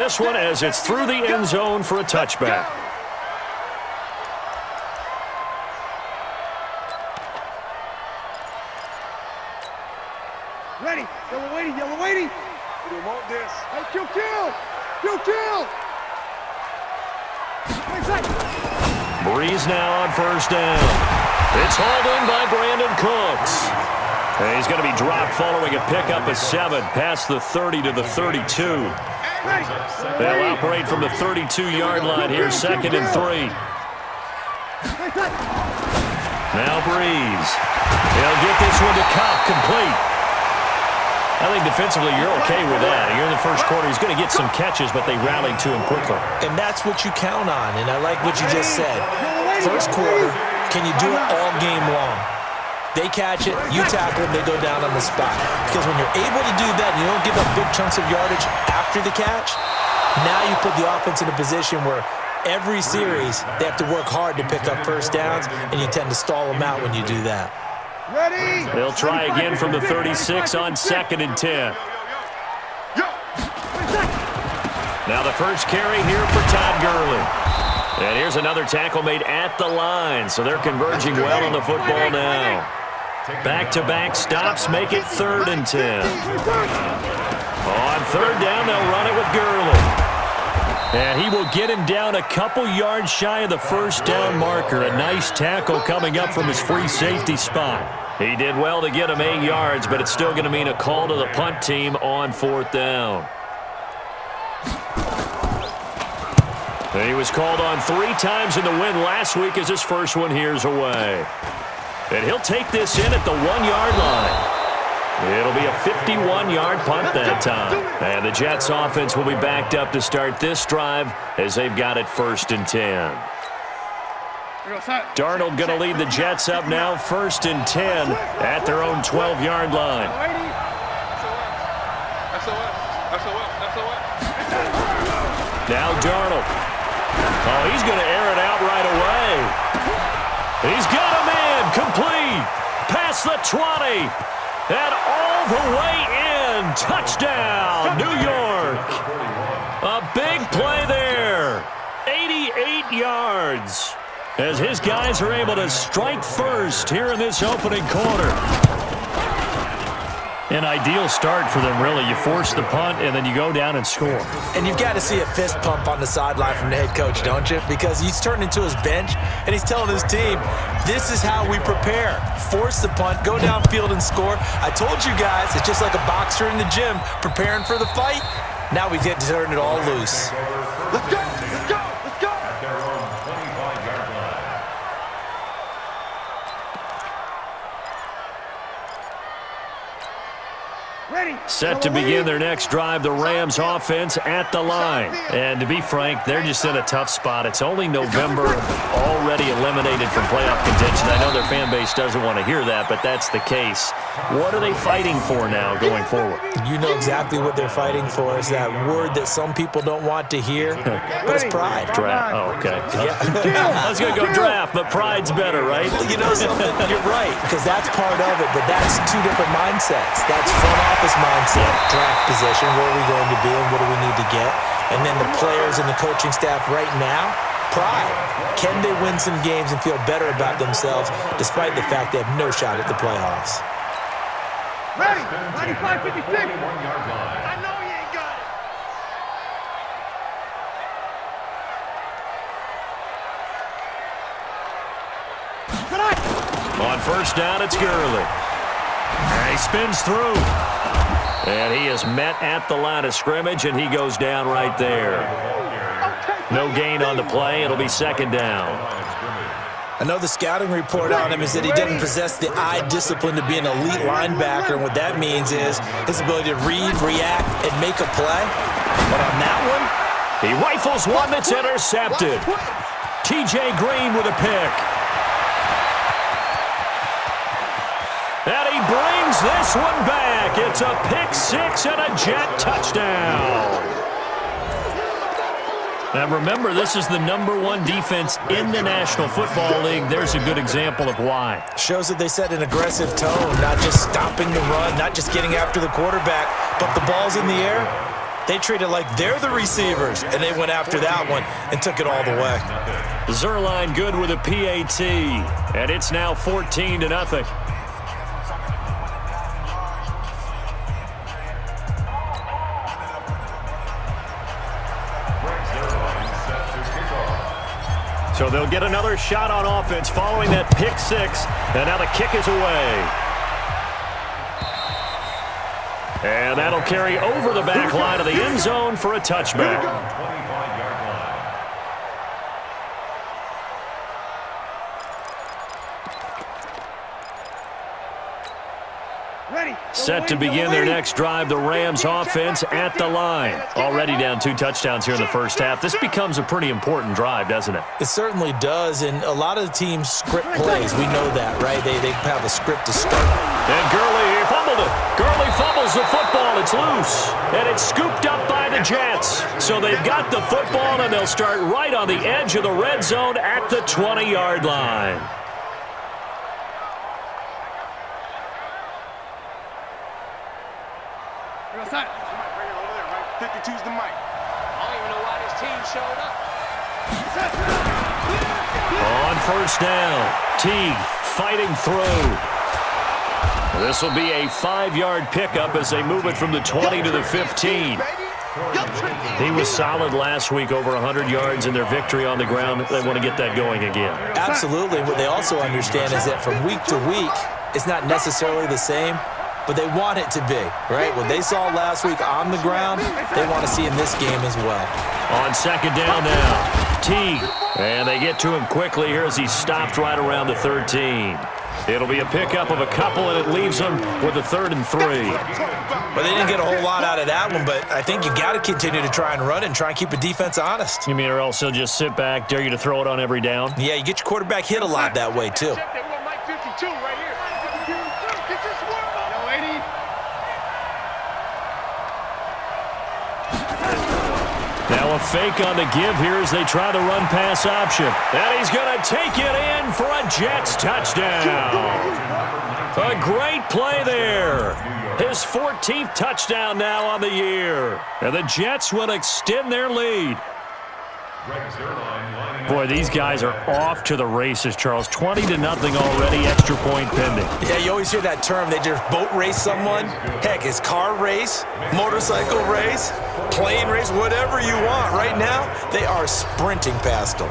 This one as it's through the end zone for a touchback. Ready. Yellow waiting. Yellow waiting. We don't want this. Hey, kill. Breeze now on first down. It's hauled in by Brandon Cooks. And he's going to be dropped following a pickup of 7 past the 30 to the 32. They'll operate from the 32-yard line here, 2nd and 3. Now Breeze. He'll get this one to Cobb, complete. I think defensively you're okay with that. You're in the first quarter. He's going to get some catches, but they rallied to him quickly. And that's what you count on, and I like what you just said. First quarter, can you do it all game long? They catch it, you tackle them, they go down on the spot. Because when you're able to do that and you don't give up big chunks of yardage after the catch, now you put the offense in a position where every series they have to work hard to pick up first downs, and you tend to stall them out when you do that. Ready. They'll try again from the 36 on 2nd and 10. Now the first carry here for Todd Gurley. And here's another tackle made at the line, so they're converging well on the football now. Back-to-back stops make it 3rd and 10. On 3rd down, they'll run it with Gurley. And he will get him down a couple yards shy of the first down marker. A nice tackle coming up from his free safety spot. He did well to get him 8 yards, but it's still going to mean a call to the punt team on 4th down. He was called on 3 times in the win last week as his first one here's away. And he'll take this in at the 1-yard line. It'll be a 51-yard punt that time. And the Jets offense will be backed up to start this drive as they've got it 1st and 10. Darnold going to lead the Jets up now 1st and 10 at their own 12-yard line. Now Darnold. Oh, he's going to air it out right away. He's got a man complete. Past the 20. And all the way in. Touchdown, New York. A big play there. 88 yards. As his guys are able to strike first here in this opening quarter. An ideal start for them, really. You force the punt, and then you go down and score. And you've got to see a fist pump on the sideline from the head coach, don't you? Because he's turned into his bench, and he's telling his team, this is how we prepare. Force the punt, go downfield and score. I told you guys, it's just like a boxer in the gym preparing for the fight. Now we get to turn it all loose. Let's go. Let's go. Let's go. Set to begin their next drive, the Rams offense at the line. And to be frank, they're just in a tough spot. It's only November, already eliminated from playoff contention. I know their fan base doesn't want to hear that, but that's the case. What are they fighting for now going forward? You know exactly what they're fighting for. Is that word that some people don't want to hear, but it's pride. Draft. Oh, okay. Yeah. I was going to go draft, but pride's better, right? You know something? You're right, because that's part of it, but that's 2 different mindsets. That's front office mindset, draft position, where are we going to be and what do we need to get? And then the players and the coaching staff right now, pride. Can they win some games and feel better about themselves despite the fact they have no shot at the playoffs? Ready, 95, 56. I know you ain't got it. On first down, it's Gurley. And he spins through. And he is met at the line of scrimmage, and he goes down right there. No gain on the play. It'll be 2nd down. I know the scouting report on him is that he doesn't possess the eye discipline to be an elite linebacker, and what that means is his ability to read, react, and make a play. But on that one, he rifles one that's intercepted. T.J. Green with a pick. And he brings this one back. It's a pick 6 and a Jet touchdown. Now remember, this is the #1 defense in the National Football League. There's a good example of why. Shows that they set an aggressive tone, not just stopping the run, not just getting after the quarterback, but the ball's in the air. They treat it like they're the receivers, and they went after that one and took it all the way. Zerline good with a PAT, and it's now 14-0. So they'll get another shot on offense following that pick six, and now the kick is away. And that'll carry over the back line of the end zone for a touchback. Set to begin their next drive, the Rams offense at the line. Already down 2 touchdowns here in the first half. This becomes a pretty important drive, doesn't it? It certainly does, and a lot of the teams script plays. We know that, right? They have a script to start. And Gurley fumbled it. Gurley fumbles the football. It's loose, and it's scooped up by the Jets. So they've got the football, and they'll start right on the edge of the red zone at the 20-yard line. Right over there, right? 52's the mic. I don't even know why this team showed up. On first down, Teague fighting through. This will be a 5-yard pickup as they move it from the 20 to the 15. He was solid last week, over 100 yards in their victory on the ground. They want to get that going again. Absolutely. What they also understand is that from week to week, it's not necessarily the same, but they want it to be, right? What they saw last week on the ground, they want to see in this game as well. On second down now, Teague. And they get to him quickly here as he stopped right around the 13. It'll be a pickup of a couple, and it leaves them with a 3rd and 3. Well, they didn't get a whole lot out of that one, but I think you got to continue to try and run and try and keep the defense honest. You mean or else he'll just sit back, dare you to throw it on every down? Yeah, you get your quarterback hit a lot that way, too. Now a fake on the give here as they try the run-pass option. And he's going to take it in for a Jets touchdown. A great play there. His 14th touchdown now on the year. And the Jets will extend their lead. Boy, these guys are off to the races, Charles. 20-0 already, extra point pending. Yeah, you always hear that term. They just boat race someone. Heck, it's car race, motorcycle race, plane race, whatever you want. Right now, they are sprinting past them.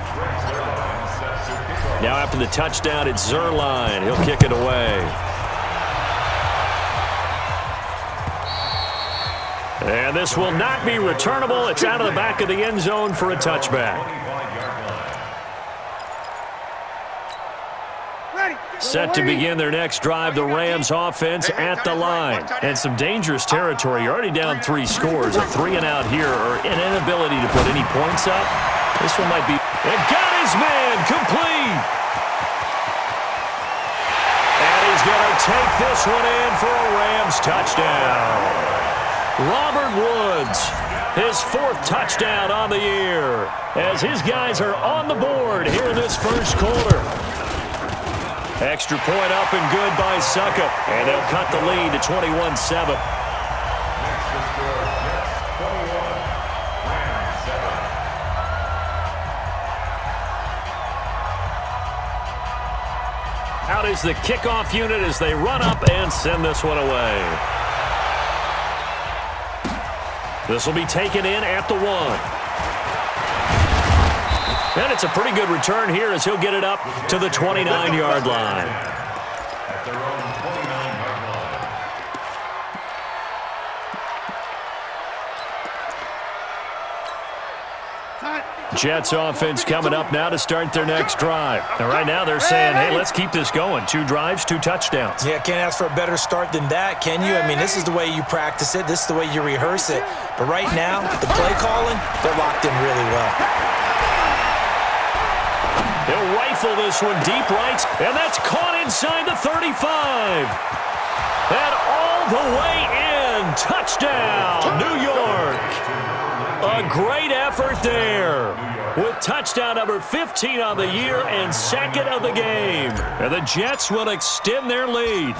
Now after the touchdown, it's Zerline. He'll kick it away. And this will not be returnable. It's out of the back of the end zone for a touchback. Set to begin their next drive, the Rams offense at the line. And some dangerous territory. You're already down 3 scores. A 3-and-out here, or an inability to put any points up. This one might be... And got his man complete! And he's going to take this one in for a Rams touchdown. Robert Woods, his 4th touchdown on the year, as his guys are on the board here in this first quarter. Extra point up and good by Suckup, and they'll cut the lead to 21-7. Out is the kickoff unit as they run up and send this one away. This will be taken in at the 1. And it's a pretty good return here as he'll get it up to the 29-yard line. Jets offense coming up now to start their next drive. And right now they're saying, hey, let's keep this going. 2 drives, 2 touchdowns. Yeah, can't ask for a better start than that, can you? I mean, this is the way you practice it. This is the way you rehearse it. But right now, the play calling, they're locked in really well. They'll rifle this one deep right, and that's caught inside the 35. And all the way in. Touchdown, New York. A great effort there with touchdown number 15 on the year and 2nd of the game. And the Jets will extend their lead.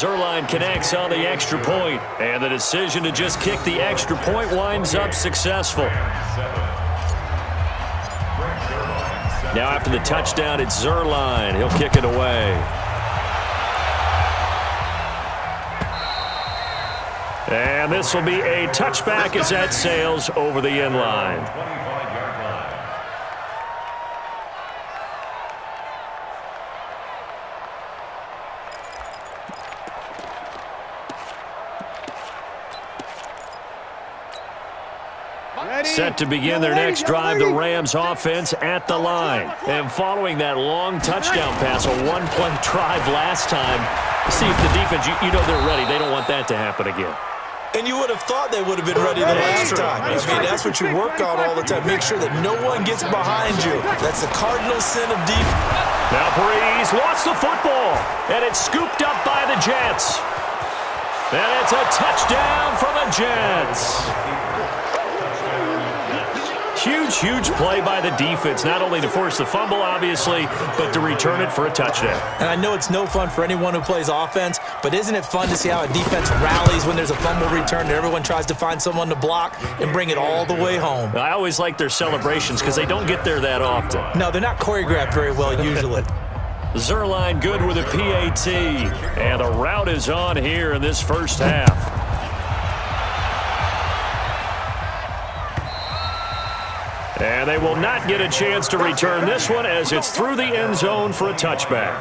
Zerline connects on the extra point, and the decision to just kick the extra point winds up successful. Now after the touchdown, it's Zerline. He'll kick it away. And this will be a touchback as that sails over the end line. Set to begin their next drive, the Rams offense at the line. And following that long touchdown pass, a one-play drive last time, see if the defense, you know they're ready. They don't want that to happen again. And you would have thought they would have been ready the last time. I mean, that's what you work on all the time. Make sure that no one gets behind you. That's the cardinal sin of defense. Now Breeze lost the football, and it's scooped up by the Jets. And it's a touchdown for the Jets. Huge play by the defense, not only to force the fumble, obviously, but to return it for a touchdown. And I know it's no fun for anyone who plays offense, but isn't it fun to see how a defense rallies when there's a fumble return and everyone tries to find someone to block and bring it all the way home? I always like their celebrations because they don't get there that often. No, they're not choreographed very well usually. Zerline good with a PAT, and the route is on here in this first half. And they will not get a chance to return this one as it's through the end zone for a touchback.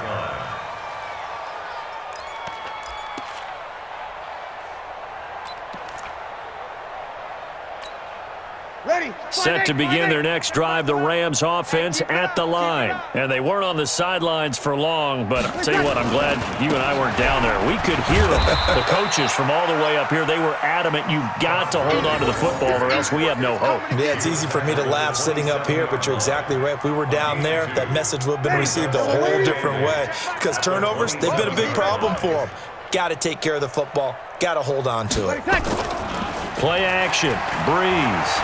Set to begin their next drive, the Rams offense at the line. And they weren't on the sidelines for long, but I'll tell you what, I'm glad you and I weren't down there. We could hear them, the coaches from all the way up here. They were adamant, you've got to hold on to the football or else we have no hope. Yeah, it's easy for me to laugh sitting up here, but you're exactly right. If we were down there, that message would have been received a whole different way. Because turnovers, they've been a big problem for them. Got to take care of the football. Got to hold on to it. Play action. Breeze.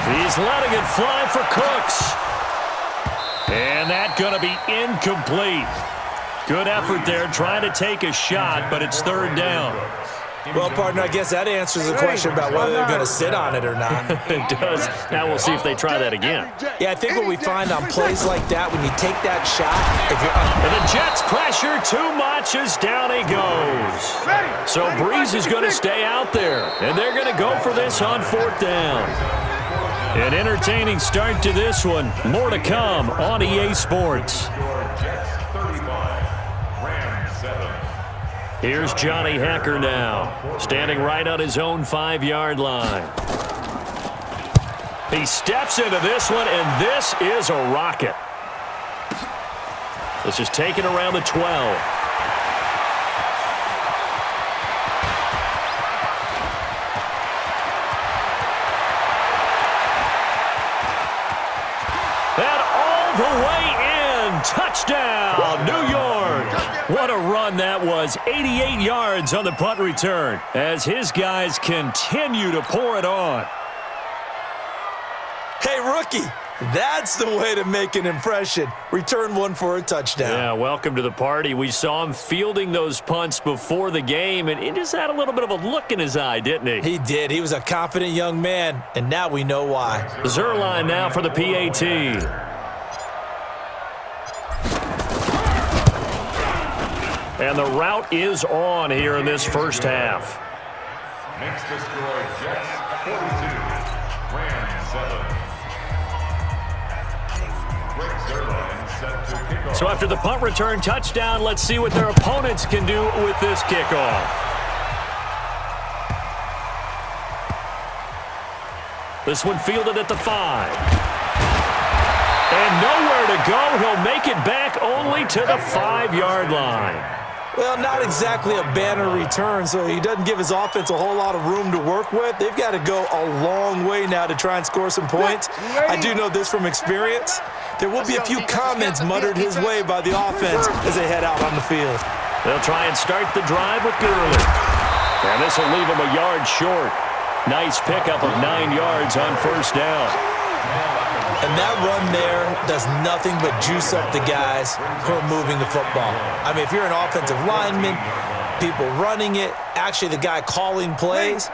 He's letting it fly for Cooks. And that's going to be incomplete. Good effort there trying to take a shot, but it's third down. Well, partner, I guess that answers the question about whether they're going to sit on it or not. It does. Now we'll see if they try that again. Yeah, I think what we find on plays like that, when you take that shot, if you're and the Jets pressure too much as down he goes. So Breeze is going to stay out there, and they're going to go for this on fourth down. An entertaining start to this one. More to come on EA Sports. Here's Johnny Hacker now, standing right on his own 5-yard line. He steps into this one, and this is a rocket. This is taken around the 12. The way in. Touchdown, New York. What a run that was. 88 yards on the punt return as his guys continue to pour it on. Hey, rookie, that's the way to make an impression. Return one for a touchdown. Yeah, welcome to the party. We saw him fielding those punts before the game, and he just had a little bit of a look in his eye, didn't he? He did. He was a confident young man, and now we know why. Zerline now for the PAT. And the route is on here in this first half. Makes the score Jets 42, Rams 7. So after the punt return touchdown, let's see what their opponents can do with this kickoff. This one fielded at the 5. And nowhere to go. He'll make it back only to the 5-yard line. Well, not exactly a banner return, so he doesn't give his offense a whole lot of room to work with. They've got to go a long way now to try and score some points. I do know this from experience. There will be a few comments muttered his way by the offense as they head out on the field. They'll try and start the drive with Gurley. And this will leave him a yard short. Nice pickup of 9 yards on first down. And that run there does nothing but juice up the guys who are moving the football. I mean, if you're an offensive lineman, people running it, actually the guy calling plays.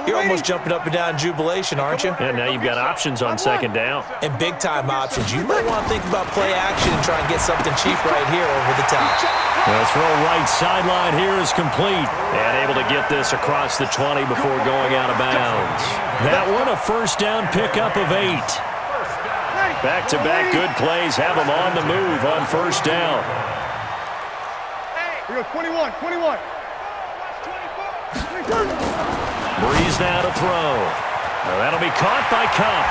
You're almost jumping up and down in jubilation, aren't you? And now you've got options on second down. And big-time options. You might want to think about play action and try and get something cheap right here over the top. The throw right sideline here is complete. And able to get this across the 20 before going out of bounds. That one a first down pickup of 8. Back-to-back good plays have them on the move on first down. Here we go, 21. Breeze now to throw. Now that'll be caught by Cup.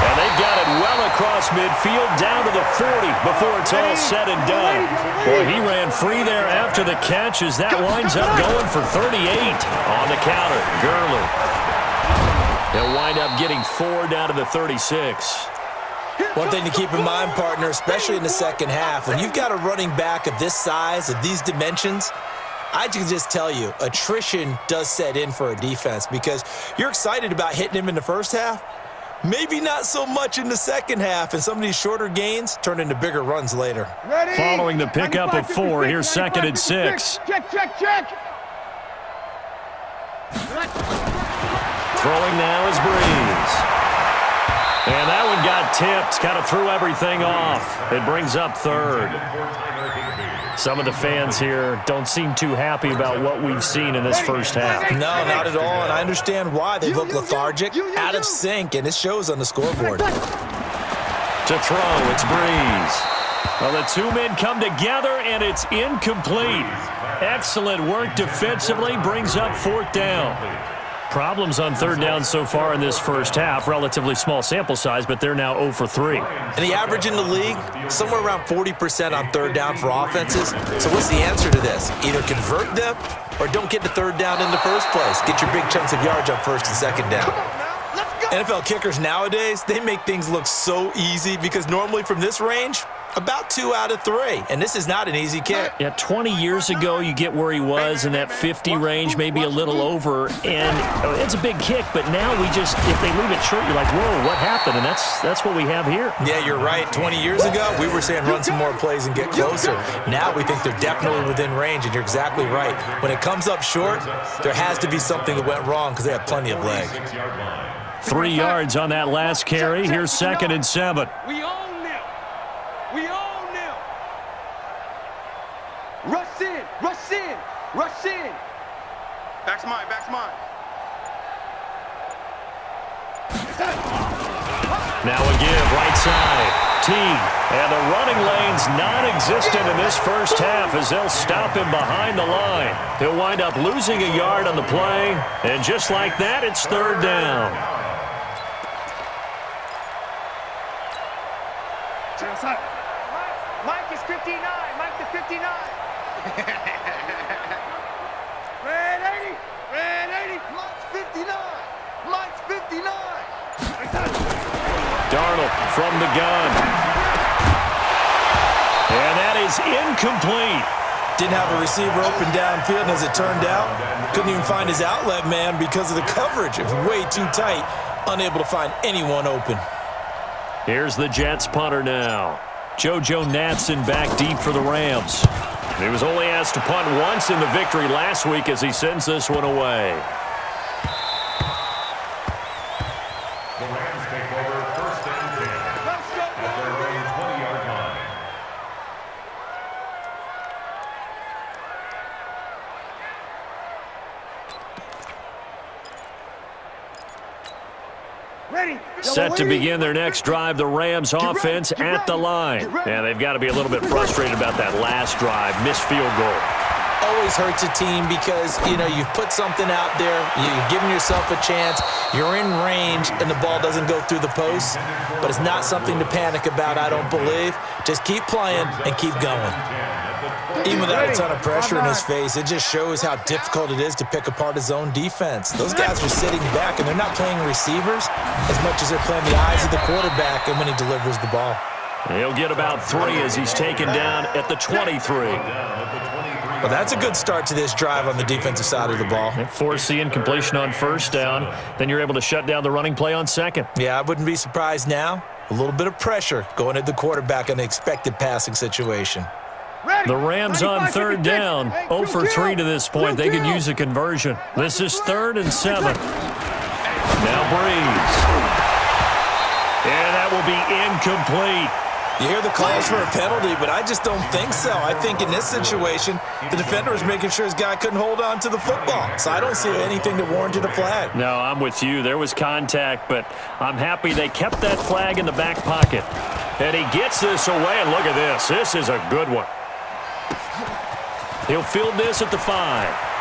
And they've got it well across midfield down to the 40 before it's all said and done. Boy, he ran free there after the catch as that winds up going for 38 on the counter. Gurley. They'll wind up getting 4 down to the 36. One thing to keep in mind, partner, especially in the second half, when you've got a running back of this size, of these dimensions, I can just tell you, attrition does set in for a defense because you're excited about hitting him in the first half. Maybe not so much in the second half, and some of these shorter gains turn into bigger runs later. Ready? Following the pickup of 4, here's 2nd and 6. Check. Throwing now is Breeze. And that one got tipped, kind of threw everything off. It brings up 3rd. Some of the fans here don't seem too happy about what we've seen in this first half. No, not at all, and I understand why. They look lethargic, out of sync, and it shows on the scoreboard. To throw, it's Breeze. Well, the 2 men come together, and it's incomplete. Excellent work defensively, brings up 4th down. Problems on 3rd down so far in this first half. Relatively small sample size, but they're now 0 for 3. And the average in the league, somewhere around 40% on 3rd down for offenses. So what's the answer to this? Either convert them or don't get to 3rd down in the first place. Get your big chunks of yards on 1st and 2nd down. NFL kickers nowadays, they make things look so easy because normally from this range, about 2 out of 3. And this is not an easy kick. Yeah, 20 years ago, you get where he was in that 50 range, maybe a little over. And it's a big kick, but now we just, if they leave it short, you're like, whoa, what happened? And that's what we have here. Yeah, you're right. 20 years ago, we were saying run some more plays and get closer. Now we think they're definitely within range, and you're exactly right. When it comes up short, there has to be something that went wrong because they have plenty of leg. 3 yards on that last carry. Here's 2nd and 7. We own them. Rush in. Back's mine. Now a give, right side. T. And the running lane's non-existent in this first half as they'll stop him behind the line. He'll wind up losing a yard on the play. And just like that, it's 3rd down. Mike is 59. Mike the 59. Red 80. Mike's 59. Darnold from the gun. And that is incomplete. Didn't have a receiver open downfield, and as it turned out, couldn't even find his outlet man because of the coverage. It was way too tight, unable to find anyone open. Here's the Jets punter now. JoJo Natson back deep for the Rams. He was only asked to punt once in the victory last week as he sends this one away. The Rams take over 1st and 10 at their own 20-yard line. Ready. Set to begin their next drive, the Rams offense at the line. And they've got to be a little bit frustrated about that last drive, missed field goal. Always hurts a team because, you've put something out there, you've given yourself a chance, you're in range, and the ball doesn't go through the posts. But it's not something to panic about, I don't believe. Just keep playing and keep going. Even without a ton of pressure in his face, it just shows how difficult it is to pick apart his own defense. Those guys are sitting back, and they're not playing receivers as much as they're playing the eyes of the quarterback and when he delivers the ball. He'll get about 3 as he's taken down at the 23. Well, that's a good start to this drive on the defensive side of the ball. Force the incompletion on 1st down. Then you're able to shut down the running play on 2nd. Yeah, I wouldn't be surprised now. A little bit of pressure going at the quarterback in an expected passing situation. Ready. The Rams on third down. 0 for 3 to this point. They could use a conversion. This is 3rd and 7. Now Breeze. And that will be incomplete. You hear the calls for a penalty, but I just don't think so. I think in this situation, the defender was making sure his guy couldn't hold on to the football. So I don't see anything that warranted a flag. No, I'm with you. There was contact, but I'm happy they kept that flag in the back pocket. And he gets this away, and look at this. This is a good one. He'll field this at the 5.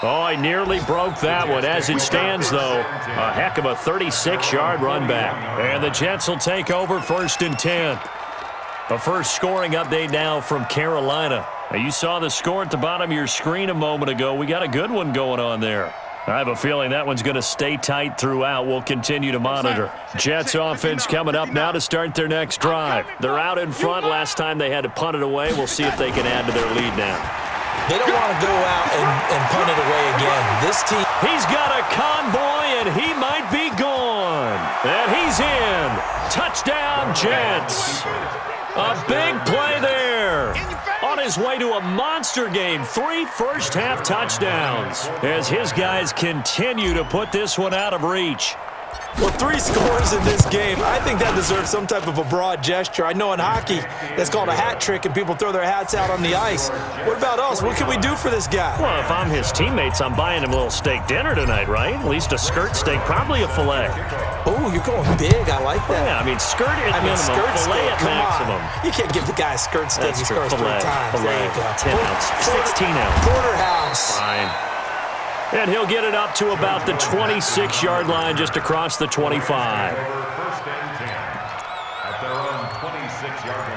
Oh, he nearly broke that one. As it stands, though, a heck of a 36-yard run back. And the Jets will take over 1st and 10. A first scoring update now from Carolina. Now, you saw the score at the bottom of your screen a moment ago. We got a good one going on there. I have a feeling that one's going to stay tight throughout. We'll continue to monitor. Jets offense coming up now to start their next drive. They're out in front. Last time they had to punt it away. We'll see if they can add to their lead now. They don't want to go out and punt it away again. This team... He's got a convoy, and he might be gone. And he's in. Touchdown, Jets. A big play there. On his way to a monster game. 3 first-half touchdowns as his guys continue to put this one out of reach. Well, 3 scores in this game. I think that deserves some type of a broad gesture. I know in hockey, that's called a hat trick, and people throw their hats out on the ice. What about us? What can we do for this guy? Well, if I'm his teammates, I'm buying him a little steak dinner tonight, right? At least a skirt steak, probably a filet. Oh, you're going big. I like that. Yeah, I mean, skirt at minimum, filet at maximum. You can't give the guy a skirt steak. That's He true. scores 3 times. There you go. 10 ounce, 16 ounce. Porterhouse. Fine. And he'll get it up to about the 26-yard line, just across the 25. 1st and 10 at their own 26-yard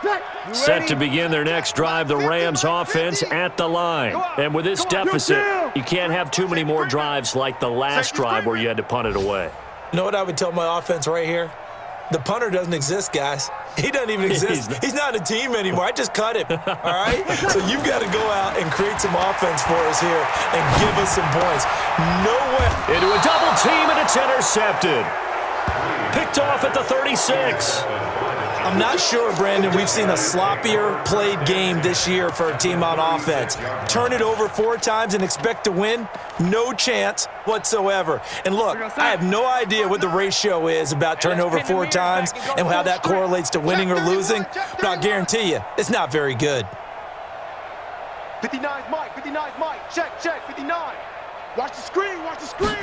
line. Set to begin their next drive, the Rams offense at the line. And with this deficit, you can't have too many more drives like the last drive where you had to punt it away. You know what I would tell my offense right here? The punter doesn't exist, guys. He doesn't even exist. He's not a team anymore. I just cut him, all right? So you've got to go out and create some offense for us here and give us some points. No way. Into a double team, and it's intercepted. Picked off at the 36. I'm not sure, Brandon, we've seen a sloppier played game this year for a team on offense. Turn it over 4 times and expect to win? No chance whatsoever. And look, I have no idea what the ratio is about turnover 4 times and how that correlates to winning or losing, but I'll guarantee you, it's not very good. 59's Mike, 59's Mike. Check, 59. Watch the screen, watch the screen.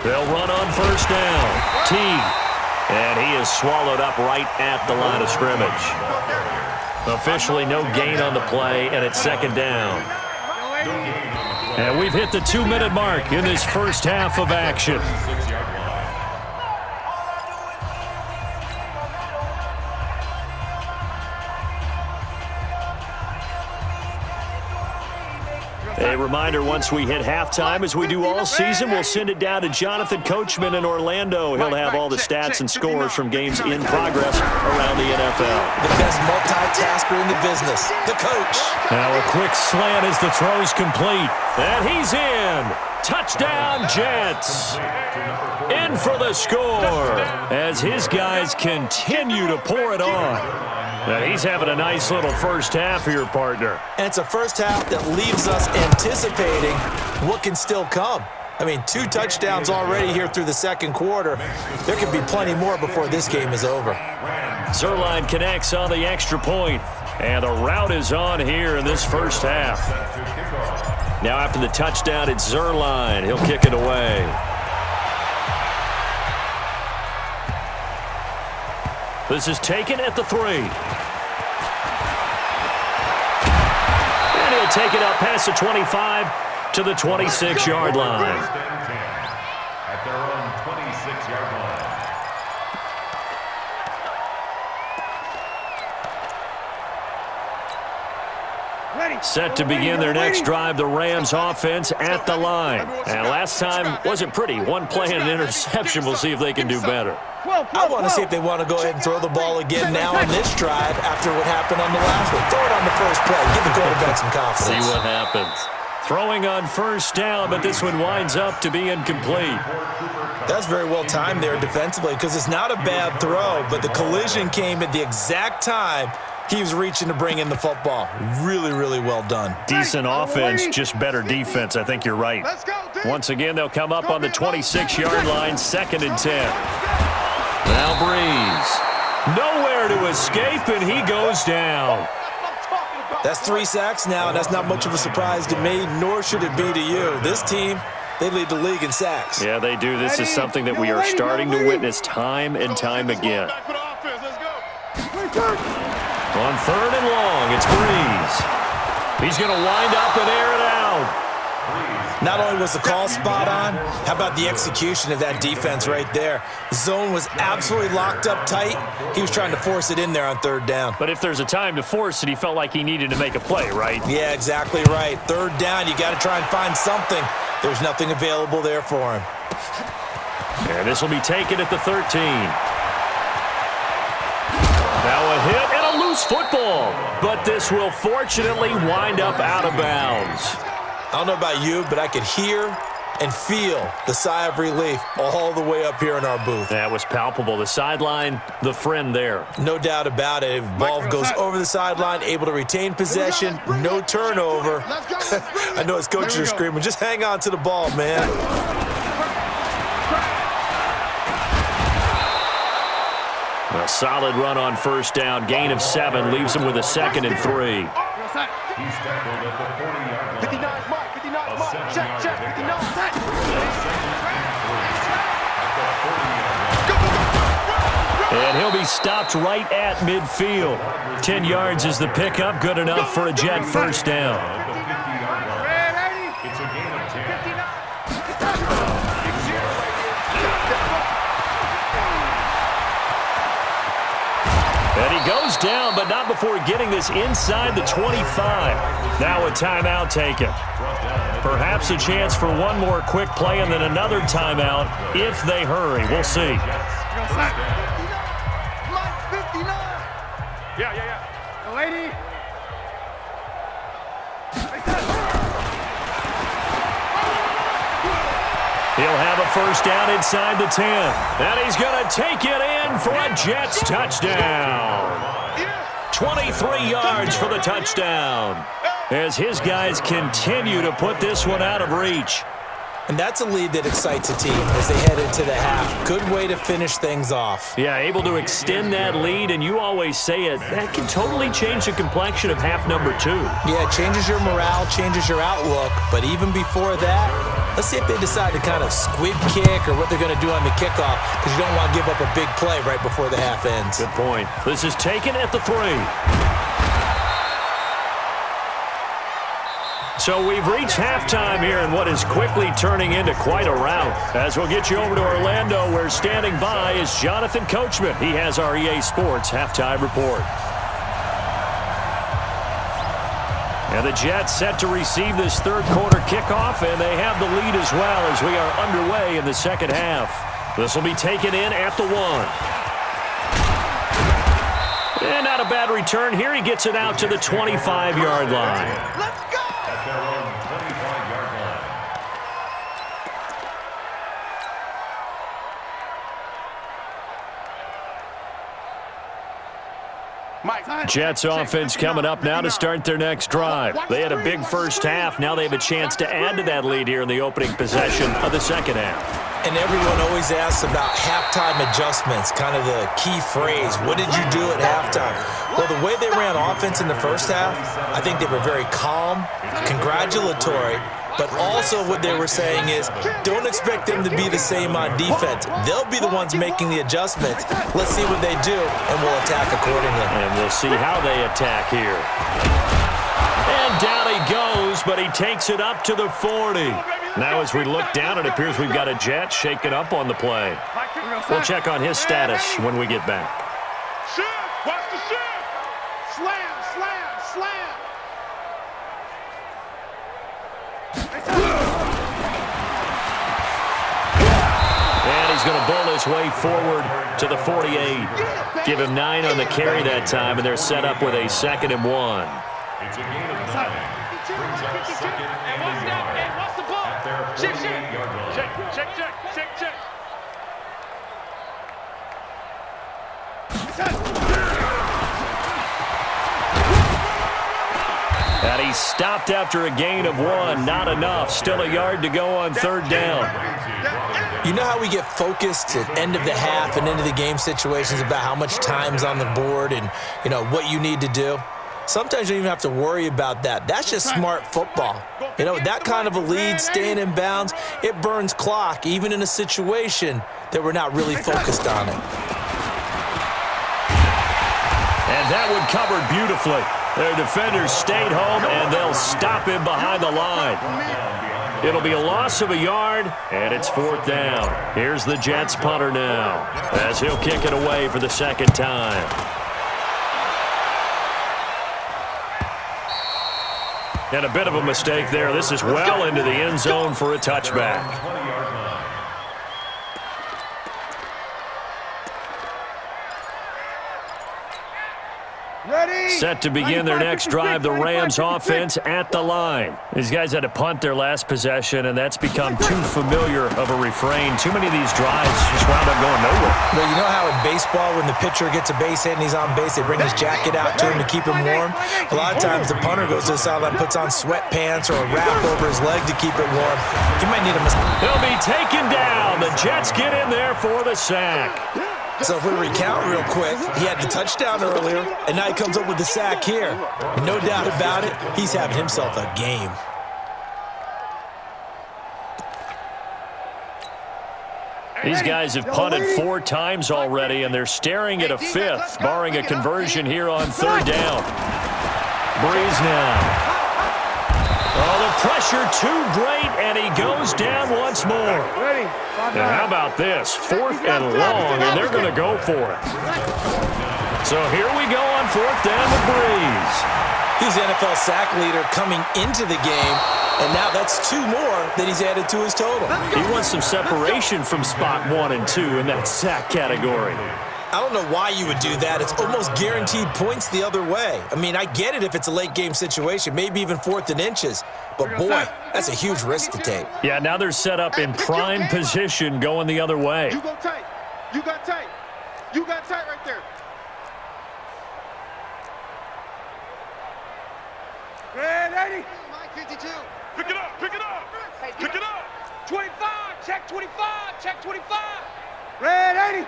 They'll run on 1st down. Teague. And he is swallowed up right at the line of scrimmage. Officially no gain on the play, and it's 2nd down. And we've hit the 2-minute mark in this first half of action. A reminder, once we hit halftime, as we do all season, we'll send it down to Jonathan Coachman in Orlando. He'll have all the stats and scores from games in progress around the NFL. The best multitasker in the business, the coach. Now a quick slant as the throw's complete. And he's in. Touchdown, Jets. In for the score as his guys continue to pour it on. Now he's having a nice little first half here, partner. And it's a first half that leaves us anticipating what can still come. I mean, 2 touchdowns already here through the 2nd quarter. There could be plenty more before this game is over. Zerline connects on the extra point, and the route is on here in this first half. Now after the touchdown, it's Zerline. He'll kick it away. This is taken at the 3. And he'll take it up past the 25 to the 26-yard line. At their own 26-yard line. Set to begin their next drive, the Rams offense at the line. And last time wasn't pretty. 1 play and an interception. We'll see if they can do better. I want to see if they want to go ahead and throw the ball again now on this drive after what happened on the last one. Throw it on the first play. Give the quarterback some confidence. See what happens. Throwing on first down, but this one winds up to be incomplete. That's very well timed there defensively because it's not a bad throw, but the collision came at the exact time he was reaching to bring in the football. Really, really well done. Decent offense, just better defense. I think you're right. Once again, they'll come up on the 26-yard line, 2nd and 10. Now Breeze. Nowhere to escape, and he goes down. That's 3 sacks now, and that's not much of a surprise to me, nor should it be to you. This team, they lead the league in sacks. Yeah, they do. This is something that we are starting to witness time and time again. On 3rd and long, it's Breeze. He's going to wind up and air it out. Not only was the call spot on, how about the execution of that defense right there? Zone was absolutely locked up tight. He was trying to force it in there on 3rd down. But if there's a time to force it, he felt like he needed to make a play, right? Yeah, exactly right. 3rd down, you got to try and find something. There's nothing available there for him. And this will be taken at the 13. Now a hit and a loose football. But this will fortunately wind up out of bounds. I don't know about you, but I could hear and feel the sigh of relief all the way up here in our booth. That was palpable. The sideline, the friend there. No doubt about it. If ball goes over the sideline, able to retain possession, no turnover. I know his coaches are screaming, just hang on to the ball, man. A solid run on first down. Gain of 7 leaves him with a 2nd and 3. He's tackled at the 40-yard line. 59 mark, 59 mark. Check, 59 set. And he'll be stopped right at midfield. 10 yards is the pickup. Good enough for a Jet first down. It's a gain of 10. And he goes down, but not before getting this inside the 25. Now a timeout taken. Perhaps a chance for one more quick play and then another timeout if they hurry. We'll see. Yeah. Lady. He'll have a first down inside the 10. And he's going to take it in for a Jets touchdown. 23 yards for the touchdown as his guys continue to put this one out of reach. And that's a lead that excites a team as they head into the half. Good way to finish things off. Yeah, able to extend that lead, and you always say it, that can totally change the complexion of half number 2. Yeah, it changes your morale, changes your outlook, but even before that, let's see if they decide to kind of squib kick or what they're going to do on the kickoff, because you don't want to give up a big play right before the half ends. Good point. This is taken at the 3. So we've reached halftime here in what is quickly turning into quite a rout. As we'll get you over to Orlando, where standing by is Jonathan Coachman. He has our EA Sports halftime report. And the Jets set to receive this 3rd quarter kickoff, and they have the lead as well as we are underway in the 2nd half. This will be taken in at the 1. And not a bad return here. He gets it out to the 25-yard line. Let's go. At their own 25-yard line. Jets offense coming up now to start their next drive. They had a big first half. Now they have a chance to add to that lead here in the opening possession of the 2nd half. And everyone always asks about halftime adjustments, kind of the key phrase. What did you do at halftime? Well, the way they ran offense in the first half, I think they were very calm, congratulatory, but also what they were saying is don't expect them to be the same on defense. They'll be the ones making the adjustments. Let's see what they do, and we'll attack accordingly. And we'll see how they attack here. And down he goes, but he takes it up to the 40. Now as we look down, it appears we've got a Jet shaken up on the play. We'll check on his status when we get back. Shift. Watch the shift. Slam, slam, slam. And he's going to bowl his way forward to the 48. Give him 9 on the carry that time, and they're set up with a 2nd and 1. It's a gain of 9. Brings up second and a yard. And what's the ball? At their 48-yard line. Check. And he stopped after a gain of 1. Not enough. Still a yard to go on third down. You know how we get focused at end of the half and into the game situations about how much time's on the board and, you know, what you need to do? Sometimes you don't even have to worry about that. That's just smart football. You know, that kind of a lead, staying in bounds, it burns clock, even in a situation that we're not really focused on it. And that one covered beautifully. Their defenders stayed home, and they'll stop him behind the line. It'll be a loss of a yard, and it's fourth down. Here's the Jets punter now, as he'll kick it away for the second time. And a bit of a mistake there. This is well into the end zone for a touchback. Set to begin their next drive, the Rams offense at the line. These guys had to punt their last possession, and that's become too familiar of a refrain. Too many of these drives just wound up going nowhere. Well, you know how in baseball, when the pitcher gets a base hit and he's on base, they bring his jacket out to him to keep him warm? A lot of times the punter goes to the sideline, puts on sweatpants or a wrap over his leg to keep it warm. You might need a He'll be taken down. The Jets get in there for the sack. So if we recount real quick, he had the touchdown earlier, and now he comes up with the sack here. No doubt about it, he's having himself a game. These guys have punted 4 times already, and they're staring at a 5th, barring a conversion here on third down. Breeze now. Oh, the pressure too great, and he goes down once more. And how about this? 4th and long, and they're going to go for it. So here we go on 4th down to Breeze. He's the NFL sack leader coming into the game, and now that's 2 more that he's added to his total. He wants some separation from spot 1 and 2 in that sack category. I don't know why you would do that. It's almost guaranteed points the other way. I mean, I get it if it's a late game situation, maybe even 4th and inches. But, boy, that's a huge risk to take. Yeah, now they're set up in prime position going the other way. You go tight. You got tight. You got tight right there. Red 80. 52. Pick it up. Pick it up. Pick it up. 25. Check 25. Check 25. Red 80.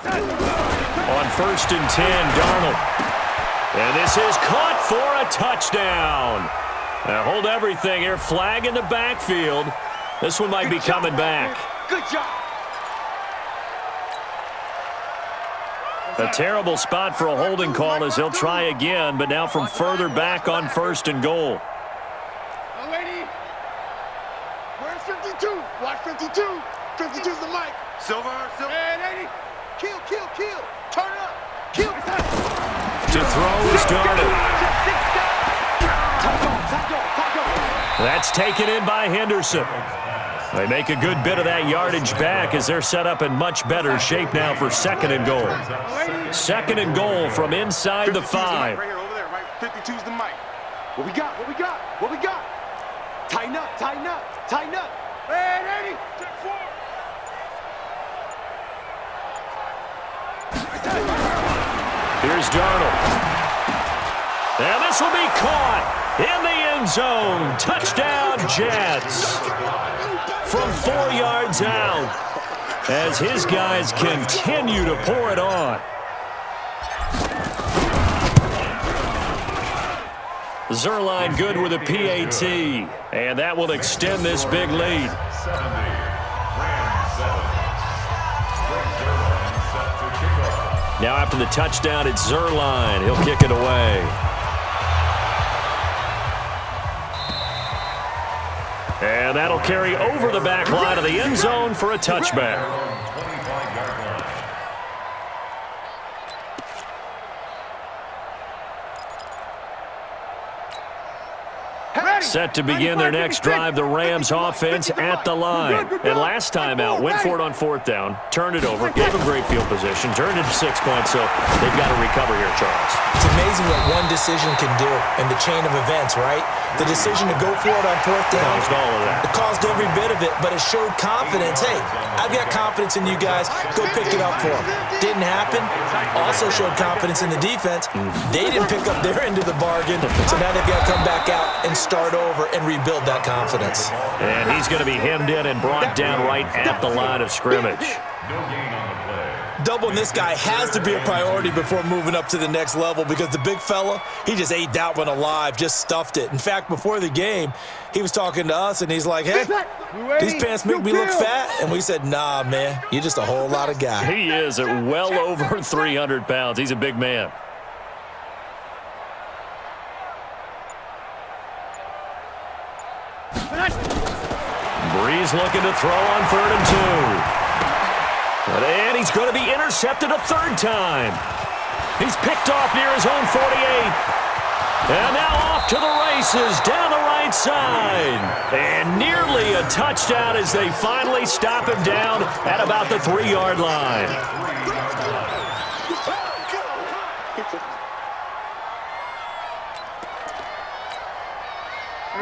On 1st and 10, Darnold. And this is caught for a touchdown. Now hold everything here. Flag in the backfield. This one might be coming back. Good job. A terrible spot for a holding call as he'll try again, but now from further back on 1st and goal. Lady. Where's 52? Watch 52. 52's the mic. Silver. Red 80. Kill. Turn up. Kill. To throw is Darnold. That's taken in by Henderson. They make a good bit of that yardage back as they're set up in much better shape now for 2nd and goal. 2nd and goal from inside the 5. Right here, over there, right? 52's the mic. What we got? Tighten up. Red 80. Check 4. Here's Darnold. And this will be caught in the end zone. Touchdown, Jets. From 4 yards out as his guys continue to pour it on. Zerline good with a PAT, and that will extend this big lead. Now after the touchdown, it's Zerline. He'll kick it away. And that'll carry over the back line of the end zone for a touchback. Set to begin their next drive, the Rams offense at the line. And last time out, went for it on 4th down, turned it over, gave them great field position, turned it to 6 points, so they've got to recover here, Charles. It's amazing amazing what one decision can do in the chain of events, right? The decision to go for it on fourth down. Caused all of that. It caused every bit of it, but it showed confidence. Hey, I've got confidence in you guys. Go pick it up for them. Didn't happen. Also showed confidence in the defense. They didn't pick up their end of the bargain, so now they've got to come back out and start over and rebuild that confidence. And he's going to be hemmed in and brought down right at the line of scrimmage. No gain on the play. Doubling this guy has to be a priority before moving up to the next level because the big fella, he just ate that one alive, just stuffed it. In fact, before the game, he was talking to us, and he's like, hey, these pants make me look fat? And we said, nah, man, you're just a whole lot of guy. He is at well over 300 pounds. He's a big man. Breeze looking to throw on 3rd and 2. And he's going to be intercepted a 3rd time. He's picked off near his own 48. And now off to the races down the right side. And nearly a touchdown as they finally stop him down at about the 3-yard line.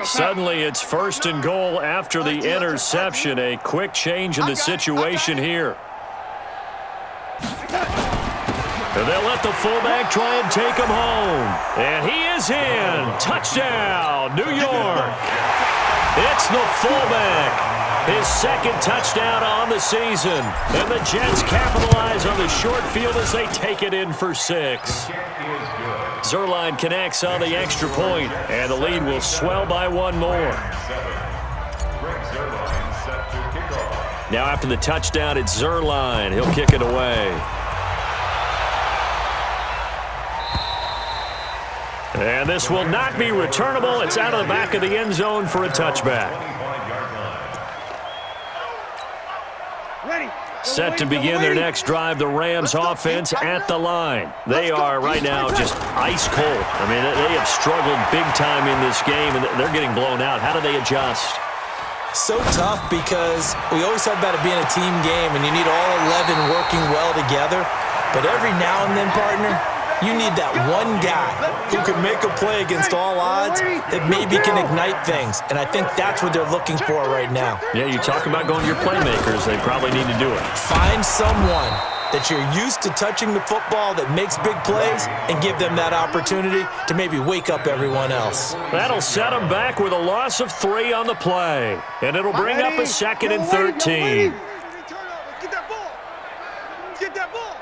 Suddenly it's 1st and goal after the interception. A quick change in the situation here. And they'll let the fullback try and take him home. And he is in. Touchdown, New York. It's the fullback. His 2nd touchdown on the season. And the Jets capitalize on the short field as they take it in for 6. Zerline connects on the extra point, and the lead will swell by 1 more. Now after the touchdown, it's Zerline. He'll kick it away. And this will not be returnable. It's out of the back of the end zone for a touchback. Set to begin their next drive, the Rams offense at the line. They are right now just ice cold. I mean, they have struggled big time in this game, and they're getting blown out. How do they adjust? So tough because we always talk about it being a team game, and you need all 11 working well together. But every now and then, partner, you need that one guy who can make a play against all odds that maybe can ignite things. And I think that's what they're looking for right now. Yeah, you talk about going to your playmakers. They probably need to do it. Find someone that you're used to touching the football that makes big plays and give them that opportunity to maybe wake up everyone else. That'll set them back with a loss of 3 on the play. And it'll bring up a 2nd and 13. Get that ball. Get that ball.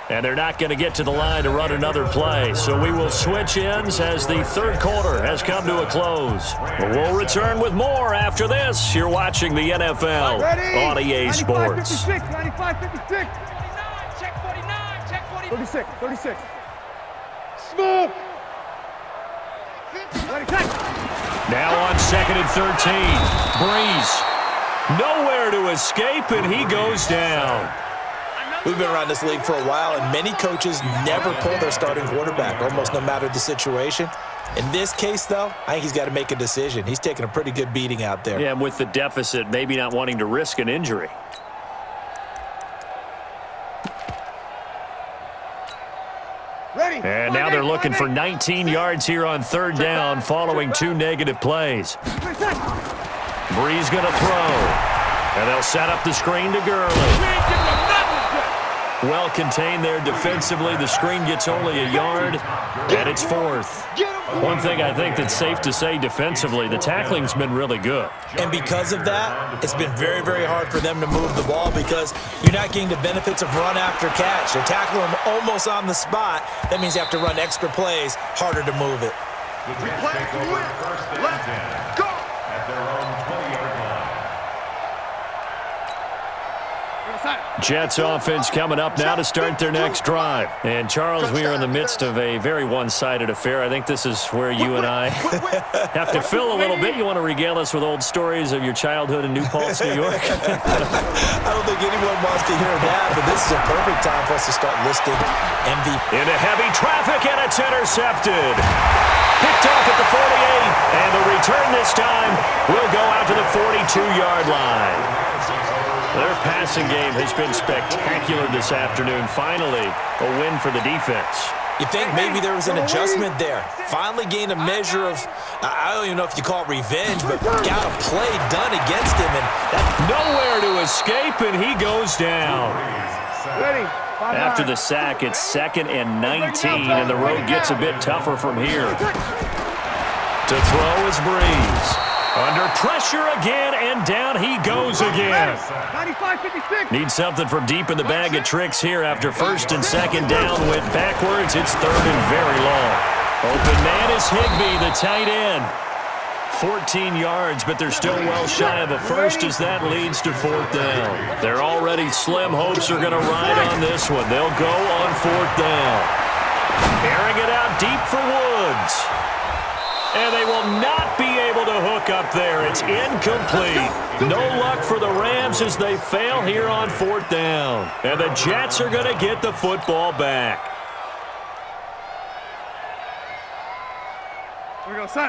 And they're not going to get to the line to run another play. So we will switch ends as the 3rd quarter has come to a close. We'll return with more after this. You're watching the NFL on EA Sports. 95, 56, 95, 56. 49, check 49, check 49. 36, 36. Smoke. Now on 2nd and 13. Breeze. Nowhere to escape, and he goes down. We've been around this league for a while, and many coaches never pull their starting quarterback, almost no matter the situation. In this case, though, I think he's got to make a decision. He's taking a pretty good beating out there. Yeah, and with the deficit, maybe not wanting to risk an injury. And now they're looking for 19 yards here on 3rd down following 2 negative plays. Breeze going to throw. And they'll set up the screen to Gurley. Well contained there defensively. The screen gets only a yard, and it's 4th. One thing I think that's safe to say defensively, the tackling's been really good. And because of that, it's been very, very hard for them to move the ball because you're not getting the benefits of run after catch. They're tackling them almost on the spot. That means you have to run extra plays, harder to move it. Let's go. At their own 20-yard line. Jets offense coming up now to start their next drive. And, Charles, we are in the midst of a very one-sided affair. I think this is where you and I have to fill a little bit. You want to regale us with old stories of your childhood in New Paltz, New York? I don't think anyone wants to hear that, but this is a perfect time for us to start listing MVP. Into heavy traffic, and it's intercepted. Picked off at the 48, and the return this time will go out to the 42-yard line. Their passing game has been spectacular this afternoon. Finally, a win for the defense. You think maybe there was an adjustment there. Finally gained a measure of, I don't even know if you call it revenge, but got a play done against him. And nowhere to escape, and he goes down. Ready. After the sack, it's 2nd and 19, and the road gets a bit tougher from here. To throw is Breeze. Under pressure again, and down he goes again. 95-56. Need something from deep in the bag of tricks here after 1st and 2nd down. Went backwards. It's 3rd and very long. Open man is Higbee, the tight end. 14 yards, but they're still well shy of a first as that leads to 4th down. Their already slim hopes are going to ride on this one. They'll go on 4th down. Airing it out deep for Woods. And they will not be able to hook up there. It's incomplete. No luck for the Rams as they fail here on 4th down. And the Jets are going to get the football back.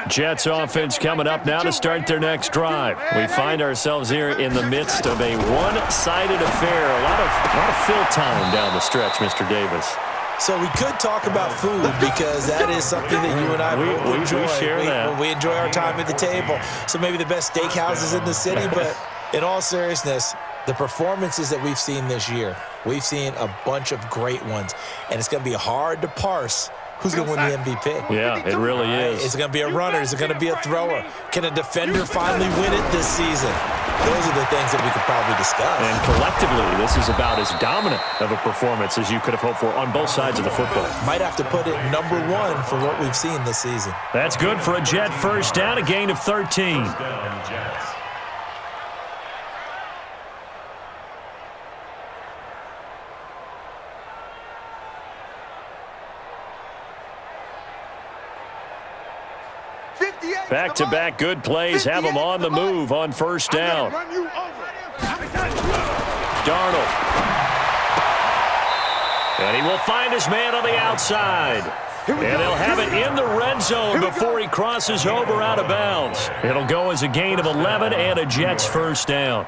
Jets offense coming up now to start their next drive. We find ourselves here in the midst of a one-sided affair. A lot of fill time down the stretch, Mr. Davis. So we could talk about food because that is something that you and I enjoy. We share that. We enjoy our time at the table. So maybe the best steakhouses in the city, but in all seriousness, the performances that we've seen this year, we've seen a bunch of great ones, and it's going to be hard to parse who's going to win the MVP. Yeah, it really is. Is it going to be a runner? Is it going to be a thrower? Can a defender finally win it this season? Those are the things that we could probably discuss. And collectively, this is about as dominant of a performance as you could have hoped for on both sides of the football. Might have to put it number 1 for what we've seen this season. That's good for a Jet first down, a gain of 13. Back-to-back good plays have them on the move on 1st down. Darnold. And he will find his man on the outside. And they'll have it in the red zone before he crosses over out of bounds. It'll go as a gain of 11 and a Jets first down.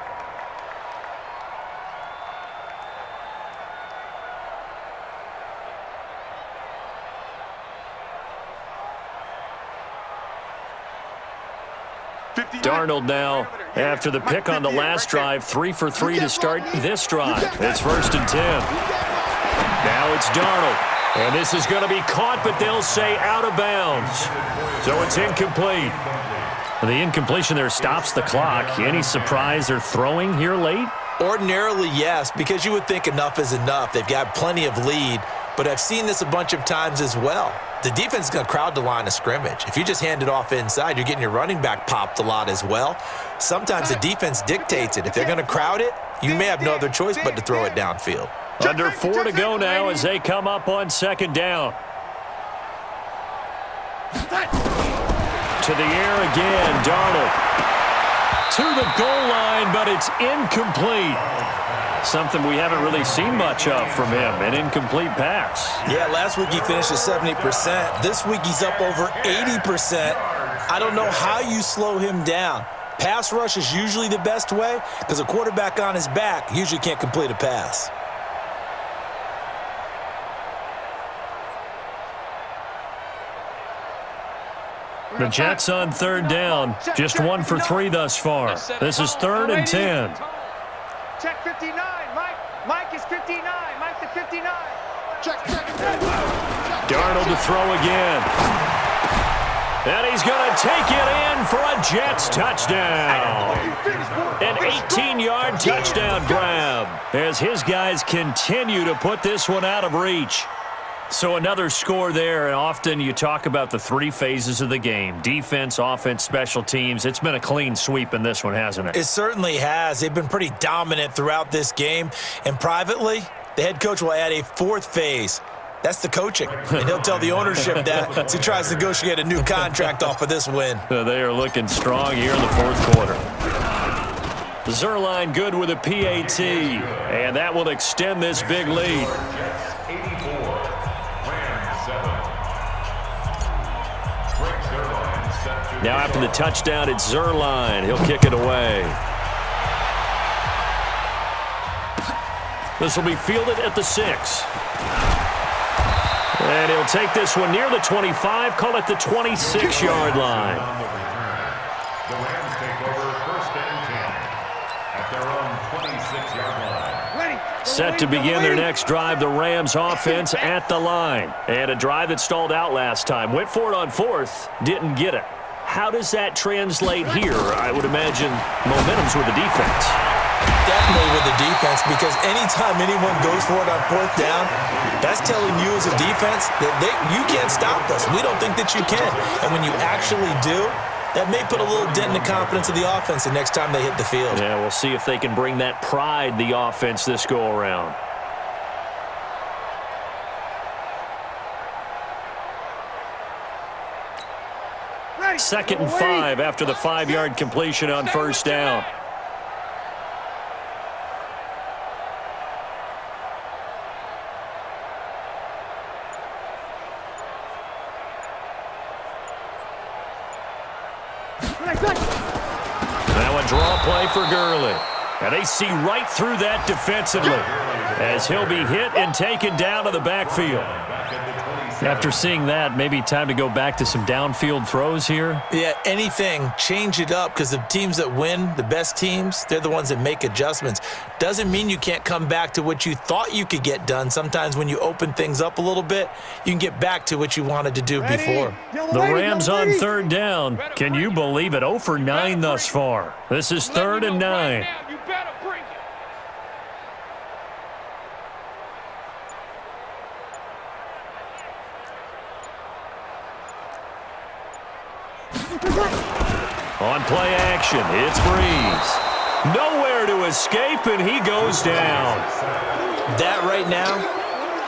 Darnold now, after the pick on the last drive, 3 for 3 to start this drive. It's 1st and 10. Now it's Darnold. And this is going to be caught, but they'll say out of bounds. So it's incomplete. The incompletion there stops the clock. Any surprise they're throwing here late? Ordinarily, yes, because you would think enough is enough. They've got plenty of lead, but I've seen this a bunch of times as well. The defense is going to crowd the line of scrimmage. If you just hand it off inside, you're getting your running back popped a lot as well. Sometimes the defense dictates it. If they're going to crowd it, you may have no other choice but to throw it downfield. Under 4 to go now as they come up on 2nd down. To the air again, Darnold. To the goal line, but it's incomplete. Something we haven't really seen much of from him, an incomplete pass. Yeah, last week he finished at 70%. This week he's up over 80%. I don't know how you slow him down. Pass rush is usually the best way because a quarterback on his back usually can't complete a pass. The Jets on 3rd down, just 1 for 3 thus far. This is 3rd and 10. Check 59. Mike is 59. Mike to 59. Check. Darnold to throw again. And he's going to take it in for a Jets touchdown. An 18-yard touchdown grab as his guys continue to put this one out of reach. So another score there, and often you talk about the 3 phases of the game. Defense, offense, special teams. It's been a clean sweep in this one, hasn't it? It certainly has. They've been pretty dominant throughout this game. And privately, the head coach will add a 4th phase. That's the coaching. And he'll tell the ownership that as he tries to negotiate a new contract off of this win. They are looking strong here in the 4th quarter. Zerline good with a PAT, and that will extend this big lead. Now after the touchdown, it's Zerline. He'll kick it away. This will be fielded at the 6. And he'll take this one near the 25, call it the 26-yard line. The Rams take over first and 10 at their own 26-yard line. Set to begin their next drive, the Rams offense at the line. And a drive that stalled out last time. Went for it on 4th, didn't get it. How does that translate here? I would imagine momentum's with the defense. Definitely with the defense, because anytime anyone goes for it on 4th down, that's telling you as a defense that you can't stop us. We don't think that you can. And when you actually do, that may put a little dent in the confidence of the offense the next time they hit the field. Yeah, we'll see if they can bring that pride, the offense, this go-around. Second and 5 after the 5-yard completion on first down. Now a draw play for Gurley. And they see right through that defensively as he'll be hit and taken down to the backfield. After seeing that, maybe time to go back to some downfield throws here. Yeah, anything, change it up, because the teams that win, the best teams, they're the ones that make adjustments. Doesn't mean you can't come back to what you thought you could get done. Sometimes when you open things up a little bit, you can get back to what you wanted to do before. The Rams on 3rd down. Can you believe it? 0 for 9 thus far. This is 3rd and 9. On play action, it's Breeze. Nowhere to escape, and he goes down. That right now,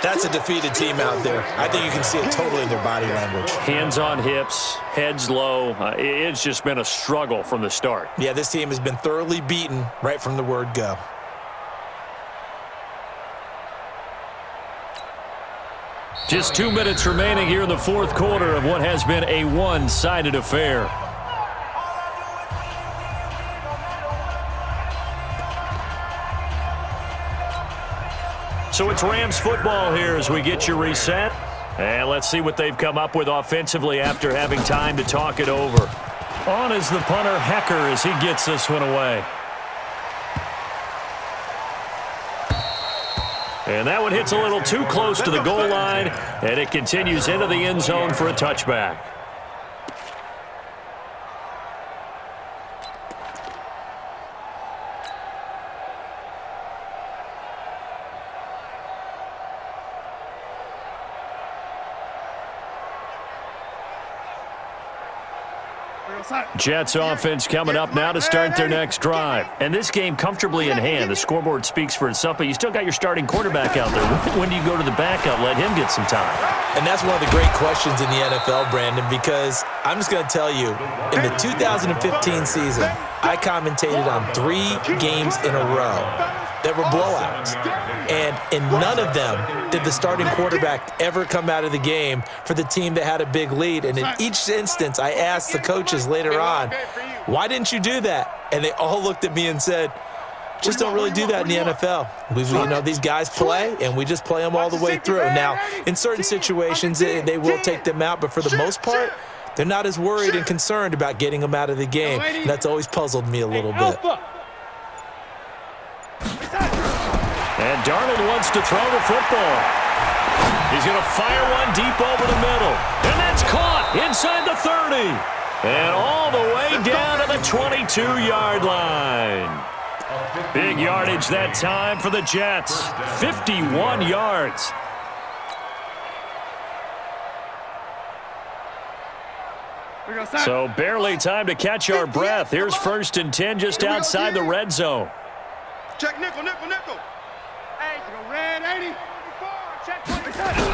that's a defeated team out there. I think you can see it totally in their body language. Hands on hips, heads low. It's just been a struggle from the start. Yeah, this team has been thoroughly beaten right from the word go. Just 2 minutes remaining here in the 4th quarter of what has been a one-sided affair. So it's Rams football here as we get you reset. And let's see what they've come up with offensively after having time to talk it over. On is the punter, Hecker, as he gets this one away. And that one hits a little too close to the goal line, and it continues into the end zone for a touchback. Jets offense coming up now to start their next drive. And this game comfortably in hand. The scoreboard speaks for itself, but you still got your starting quarterback out there. When do you go to the backup, let him get some time? And that's one of the great questions in the NFL, Brandon, because I'm just going to tell you, in the 2015 season, I commentated on 3 games in a row that were blowouts. And in none of them did the starting quarterback ever come out of the game for the team that had a big lead. And in each instance, I asked the coaches later on, why didn't you do that? And they all looked at me and said, just don't really do that in the NFL. You know, these guys play, and we just play them all the way through. Now, in certain situations, they will take them out, but for the most part, they're not as worried and concerned about getting them out of the game. And that's always puzzled me a little bit. And Darnold wants to throw the football. He's going to fire one deep over the middle. And that's caught inside the 30. And all the way down to the 22-yard line. Big yardage that time for the Jets. 51 yards. So barely time to catch our breath. Here's 1st and 10 just outside the red zone. Check nickel, nickel, nickel. Hey, red 80. Check 27.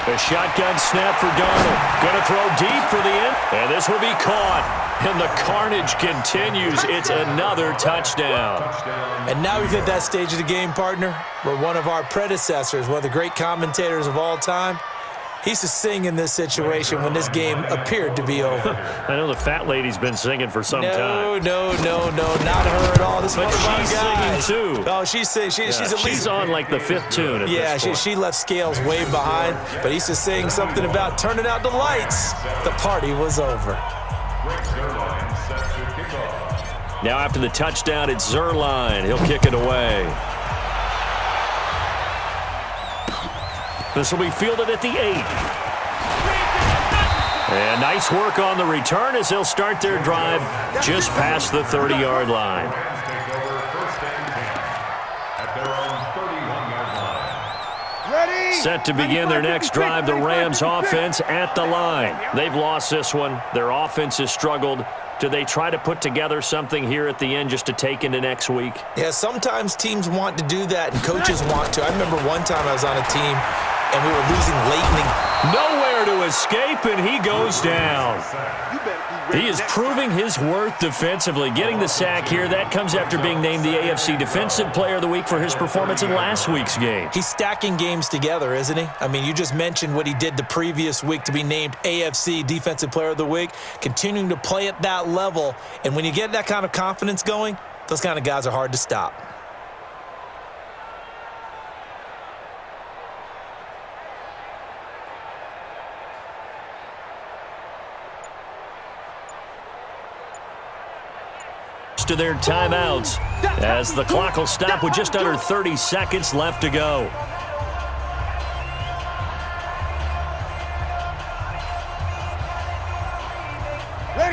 A shotgun snap for Darnold. Going to throw deep for the end. And this will be caught. And the carnage continues. It's another touchdown. And now we've hit that stage of the game, partner, where one of our predecessors, one of the great commentators of all time, He used to sing in this situation when this game appeared to be over. I know the fat lady's been singing for some time. No, not her at all. This but she's guy. singing too. Oh, she's singing. She's on like the 5th tune. Yeah, she left Scales way behind, but he used to sing something about turning out the lights. The party was over. Now after the touchdown, it's Zerline. He'll kick it away. This will be fielded at the 8. And nice work on the return as they'll start their drive just past the 30-yard line. Set to begin their next drive, the Rams offense at the line. They've lost this one. Their offense has struggled. Do they try to put together something here at the end just to take into next week? Yeah, sometimes teams want to do that and coaches want to. I remember one time I was on a team and we were losing late in the... Nowhere to escape, and he goes down. He is proving his worth defensively. Getting the sack here, that comes after being named the AFC Defensive Player of the Week for his performance in last week's game. He's stacking games together, isn't he? I mean, you just mentioned what he did the previous week to be named AFC Defensive Player of the Week, continuing to play at that level. And when you get that kind of confidence going, those kind of guys are hard to stop. To their timeouts as the clock will stop with just under 30 seconds left to go.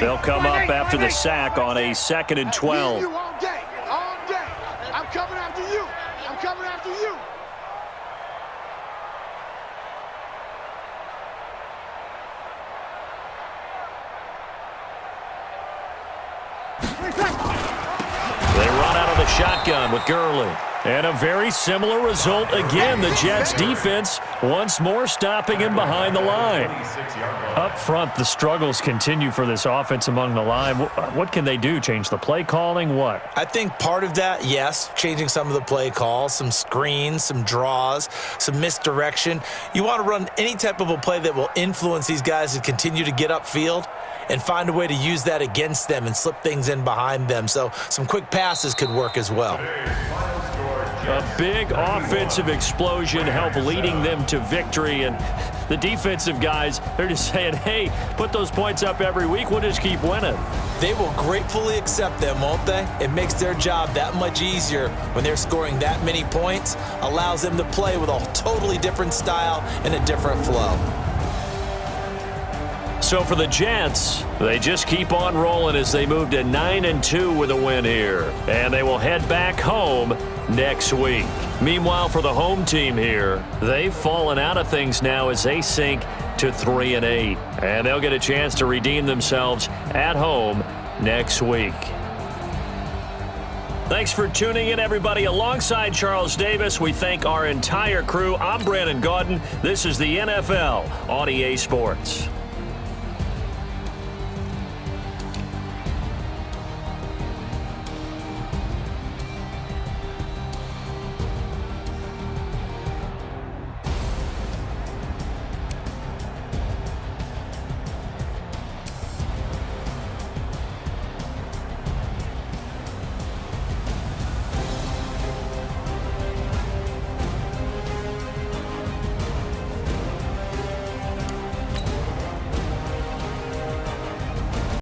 They'll come up after the sack on a 2nd and 12. All day. I'm coming after you. I'm coming after you. They run out of the shotgun with Gurley. And a very similar result again. The Jets defense once more stopping him behind the line. Up front, the struggles continue for this offense among the line. What can they do? Change the play calling? What? I think part of that, yes, changing some of the play calls, some screens, some draws, some misdirection. You want to run any type of a play that will influence these guys to continue to get upfield and find a way to use that against them and slip things in behind them. So some quick passes could work as well. A big offensive explosion helped leading them to victory. And the defensive guys, they're just saying, hey, put those points up every week. We'll just keep winning. They will gratefully accept them, won't they? It makes their job that much easier when they're scoring that many points. Allows them to play with a totally different style and a different flow. So for the Jets, they just keep on rolling as they move to 9-2 with a win here. And they will head back home next week. Meanwhile, for the home team here, they've fallen out of things now as they sink to 3-8. And they'll get a chance to redeem themselves at home next week. Thanks for tuning in, everybody. Alongside Charles Davis, we thank our entire crew. I'm Brandon Gaudin. This is the NFL on EA Sports.